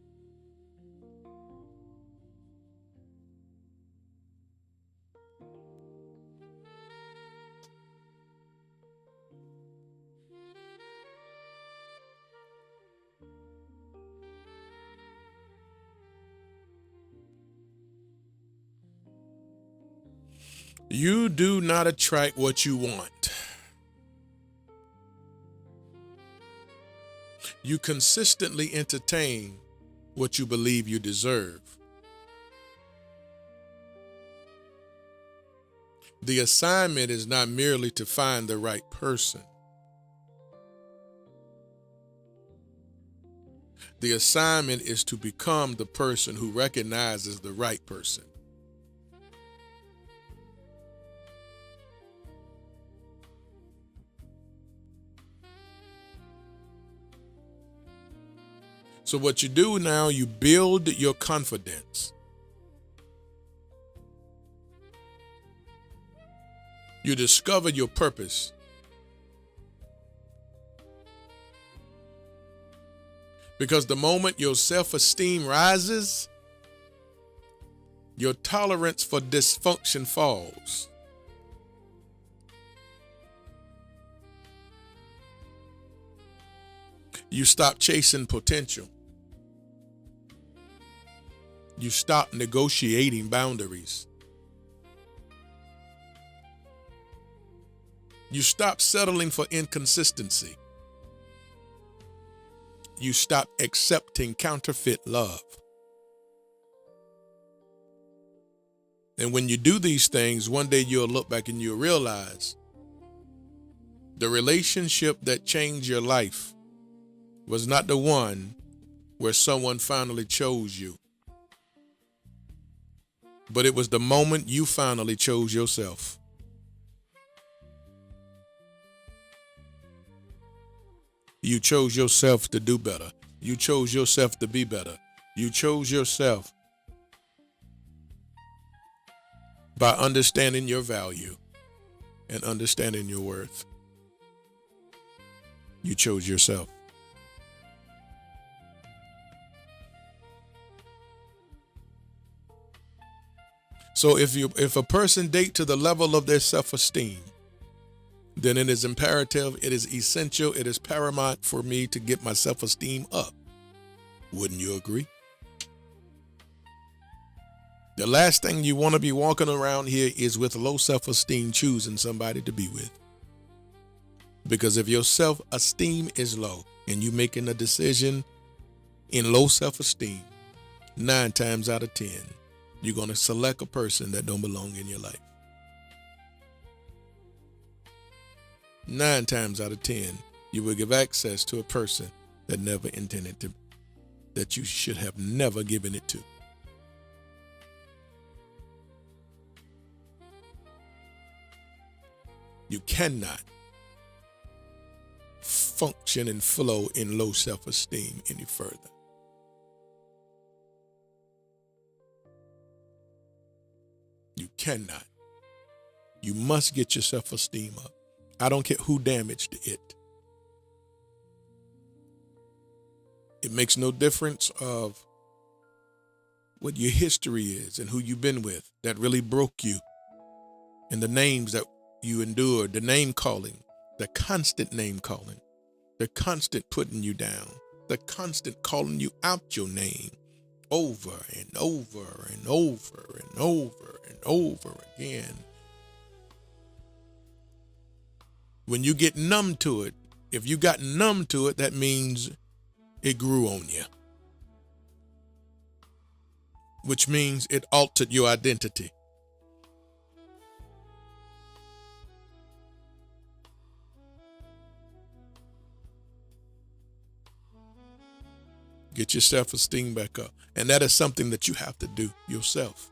You do not attract what you want. You consistently entertain what you believe you deserve. The assignment is not merely to find the right person. The assignment is to become the person who recognizes the right person. So what you do now, you build your confidence. You discover your purpose. Because the moment your self-esteem rises, your tolerance for dysfunction falls. You stop chasing potential. You stop negotiating boundaries. You stop settling for inconsistency. You stop accepting counterfeit love. And when you do these things, one day you'll look back and you'll realize the relationship that changed your life was not the one where someone finally chose you, but it was the moment you finally chose yourself. You chose yourself to do better. You chose yourself to be better. You chose yourself by understanding your value and understanding your worth. You chose yourself. So if a person date to the level of their self-esteem, then it is imperative, it is essential, it is paramount for me to get my self-esteem up. Wouldn't you agree? The last thing you want to be walking around here is with low self-esteem, choosing somebody to be with. Because if your self-esteem is low and you making a decision in low self-esteem, 9 times out of 10, you're going to select a person that don't belong in your life. 9 times out of 10, you will give access to a person that never intended to, that you should have never given it to. You cannot function and flow in low self-esteem any further. You cannot. You must get your self-esteem up. I don't care who damaged it. It makes no difference of what your history is and who you've been with that really broke you, and the names that you endured, the name calling, the constant name calling, the constant putting you down, the constant calling you out your name over and over and over and over and over again. When you get numb to it, if you got numb to it, that means it grew on you, which means it altered your identity. Get your self-esteem back up. And that is something that you have to do yourself.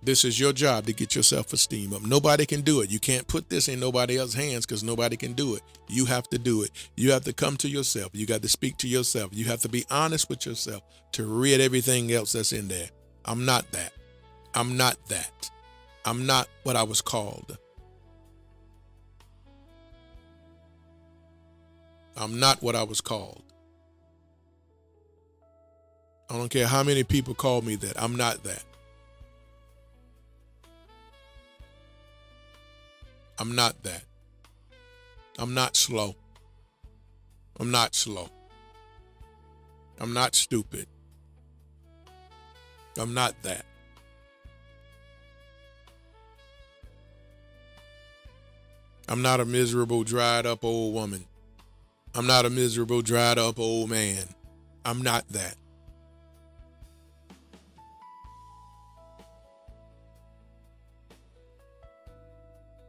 This is your job to get your self-esteem up. Nobody can do it. You can't put this in nobody else's hands because nobody can do it. You have to do it. You have to come to yourself. You got to speak to yourself. You have to be honest with yourself to rid everything else that's in there. I'm not that. I'm not that. I'm not what I was called. I'm not what I was called. I don't care how many people call me that. I'm not that. I'm not that. I'm not slow. I'm not slow. I'm not stupid. I'm not that. I'm not a miserable, dried up old woman. I'm not a miserable, dried up old man. I'm not that.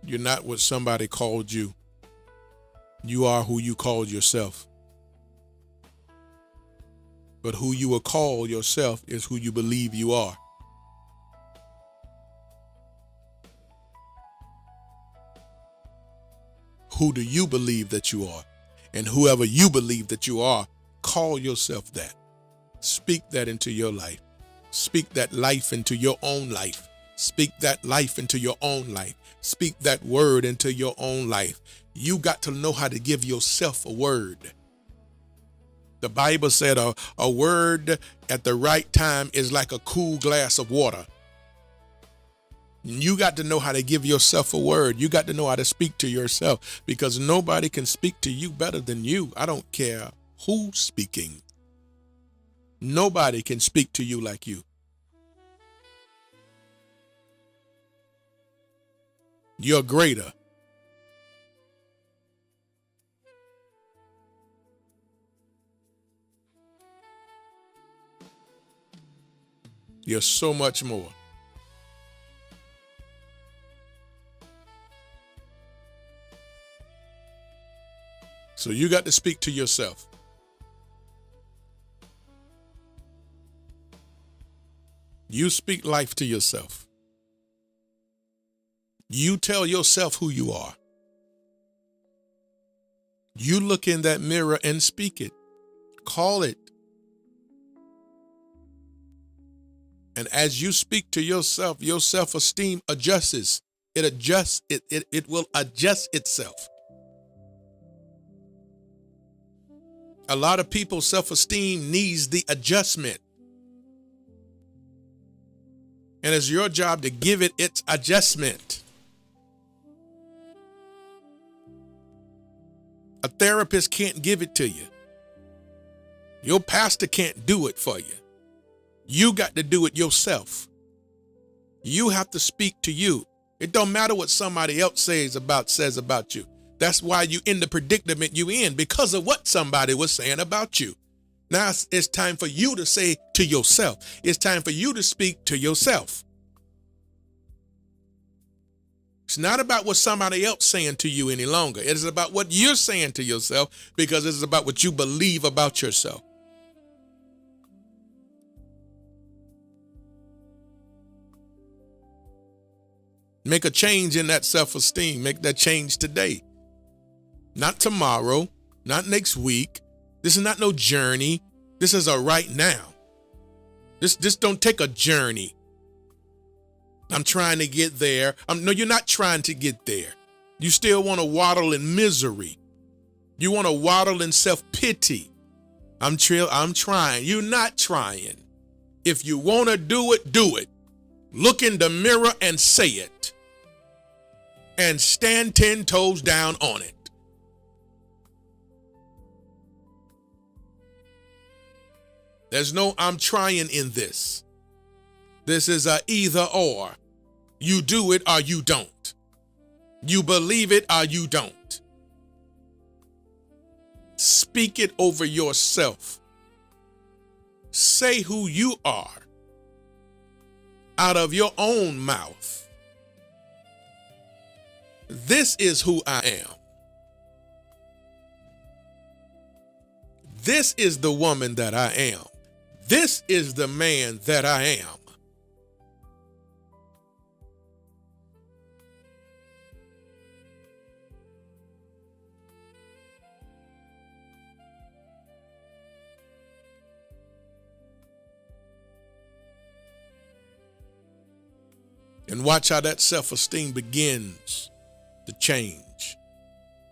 You're not what somebody called you. You are who you called yourself. But who you will call yourself is who you believe you are. Who do you believe that you are? And whoever you believe that you are, call yourself that. Speak that into your life. Speak that life into your own life. Speak that life into your own life. Speak that word into your own life. You got to know how to give yourself a word. The Bible said a word at the right time is like a cool glass of water. You got to know how to give yourself a word. You got to know how to speak to yourself, because nobody can speak to you better than you. I don't care who's speaking. Nobody can speak to you like you. You're greater. You're so much more. So you got to speak to yourself. You speak life to yourself. You tell yourself who you are. You look in that mirror and speak it. Call it. And as you speak to yourself, your self-esteem adjusts. It adjusts. It will adjust itself. A lot of people's self-esteem needs the adjustment. And it's your job to give it its adjustment. A therapist can't give it to you. Your pastor can't do it for you. You got to do it yourself. You have to speak to you. It don't matter what somebody else says about you. That's why you in the predicament you in, because of what somebody was saying about you. Now it's time for you to say to yourself. It's time for you to speak to yourself. It's not about what somebody else saying to you any longer. It is about what you're saying to yourself, because it is about what you believe about yourself. Make a change in that self-esteem. Make that change today. Not tomorrow, not next week. This is not no journey. This is a right now. This don't take a journey. I'm trying to get there. No, you're not trying to get there. You still want to waddle in misery. You want to waddle in self-pity. I'm trying. You're not trying. If you want to do it, do it. Look in the mirror and say it. And stand 10 toes down on it. There's no I'm trying in this. This is a either or. You do it or you don't. You believe it or you don't. Speak it over yourself. Say who you are out of your own mouth. This is who I am. This is the woman that I am. This is the man that I am. And watch how that self-esteem begins to change.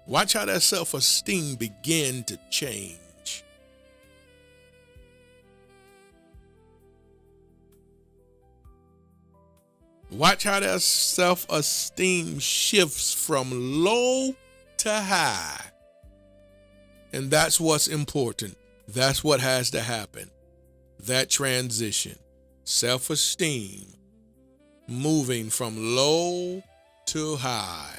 Watch how that self-esteem begin to change. Watch how that self-esteem shifts from low to high. And that's what's important. That's what has to happen. That transition. Self-esteem moving from low to high.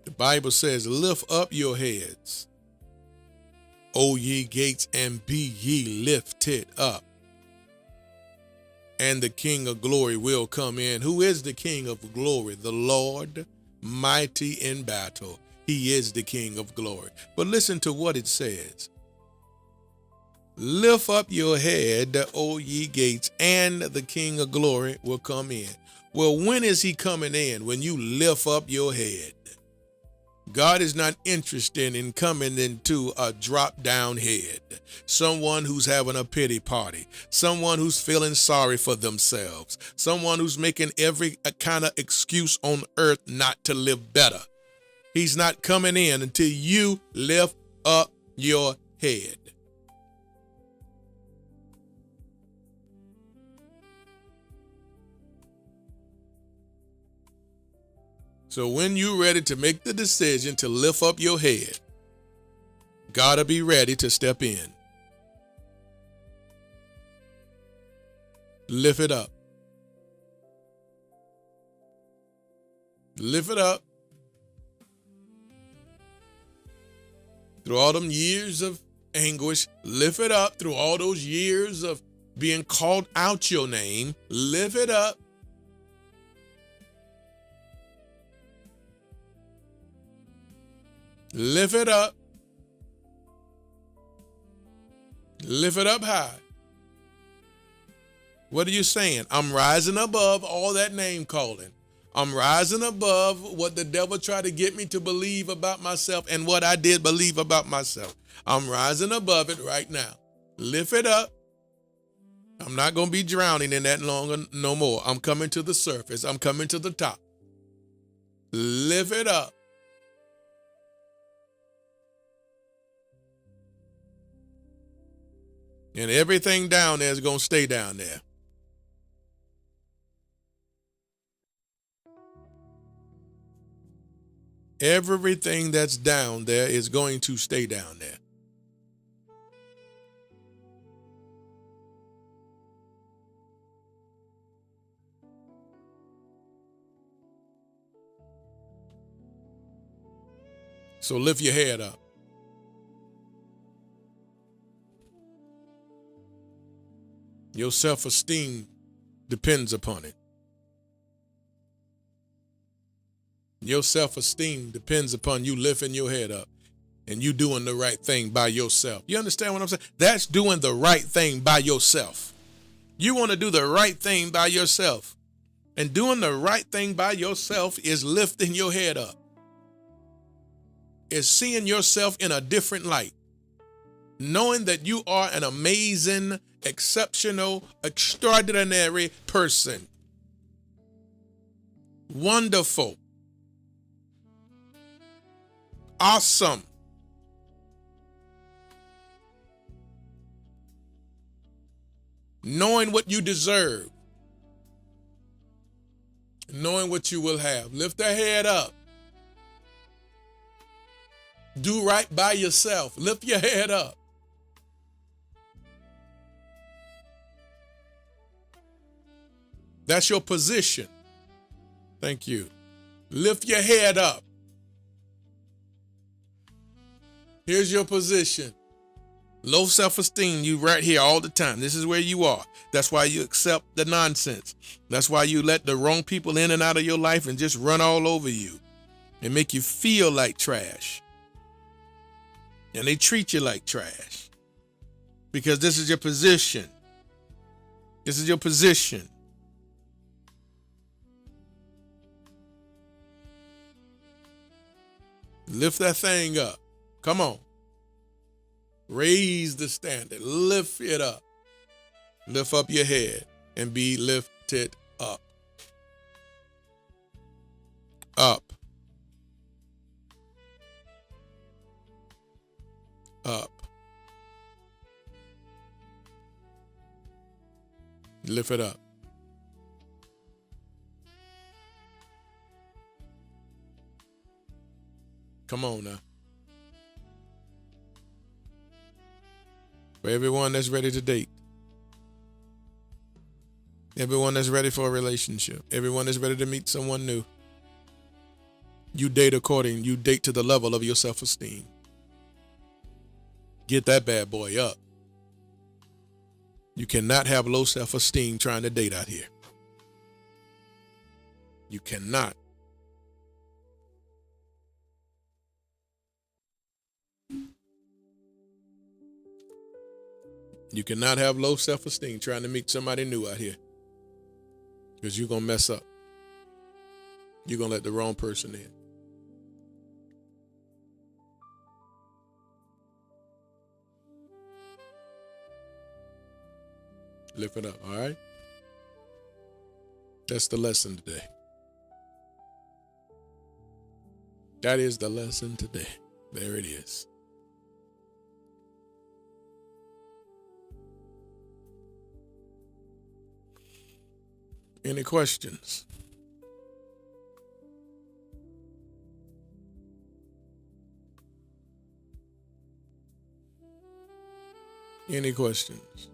The Bible says, lift up your heads, O ye gates, and be ye lifted up, and the King of glory will come in. Who is the King of glory? The Lord, mighty in battle. He is the King of glory. But listen to what it says. Lift up your head, O ye gates, and the King of glory will come in. Well, when is he coming in? When you lift up your head. God is not interested in coming into a drop-down head, someone who's having a pity party, someone who's feeling sorry for themselves, someone who's making every kind of excuse on earth not to live better. He's not coming in until you lift up your head. So when you're ready to make the decision to lift up your head, gotta be ready to step in. Lift it up. Lift it up. Through all them years of anguish, lift it up. Through all those years of being called out your name, lift it up. Lift it up. Lift it up high. What are you saying? I'm rising above all that name calling. I'm rising above what the devil tried to get me to believe about myself and what I did believe about myself. I'm rising above it right now. Lift it up. I'm not going to be drowning in that longer no more. I'm coming to the surface. I'm coming to the top. Lift it up. And everything down there is going to stay down there. Everything that's down there is going to stay down there. So lift your head up. Your self-esteem depends upon it. Your self-esteem depends upon you lifting your head up and you doing the right thing by yourself. You understand what I'm saying? That's doing the right thing by yourself. You want to do the right thing by yourself. And doing the right thing by yourself is lifting your head up. Is seeing yourself in a different light. Knowing that you are an amazing, exceptional, extraordinary person. Wonderful. Awesome. Knowing what you deserve. Knowing what you will have. Lift the head up. Do right by yourself. Lift your head up. That's your position. Thank you. Lift your head up. Here's your position. Low self-esteem, you right here all the time. This is where you are. That's why you accept the nonsense. That's why you let the wrong people in and out of your life and just run all over you and make you feel like trash. And they treat you like trash because this is your position. This is your position. Lift that thing up. Come on. Raise the standard. Lift it up. Lift up your head and be lifted up. Up. Up. Lift it up. Come on now. For everyone that's ready to date, everyone that's ready for a relationship, everyone that's ready to meet someone new, you date to the level of your self-esteem. Get that bad boy up. You cannot have low self-esteem trying to date out here. You cannot. You cannot have low self-esteem trying to meet somebody new out here because you're going to mess up. You're going to let the wrong person in. Lift it up, all right? That's the lesson today. That is the lesson today. There it is. Any questions? Any questions?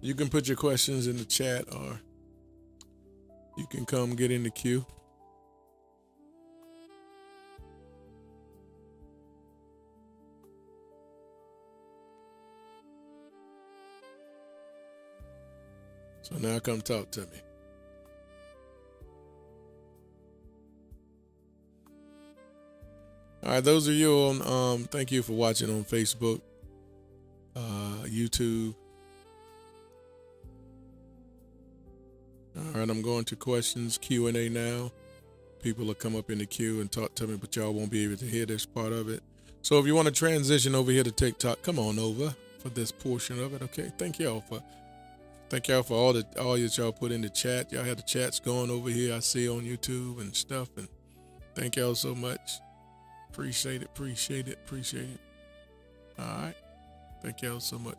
You can put your questions in the chat or you can come get in the queue. So now come talk to me. All right, those of you on, thank you for watching on Facebook, YouTube. All right, I'm going to questions, Q&A now. People will come up in the queue and talk to me, but y'all won't be able to hear this part of it. So if you want to transition over here to TikTok, come on over for this portion of it, okay? Thank y'all for all that y'all put in the chat. Y'all had the chats going over here, I see on YouTube and stuff, and thank y'all so much. Appreciate it. All right. Thank y'all so much.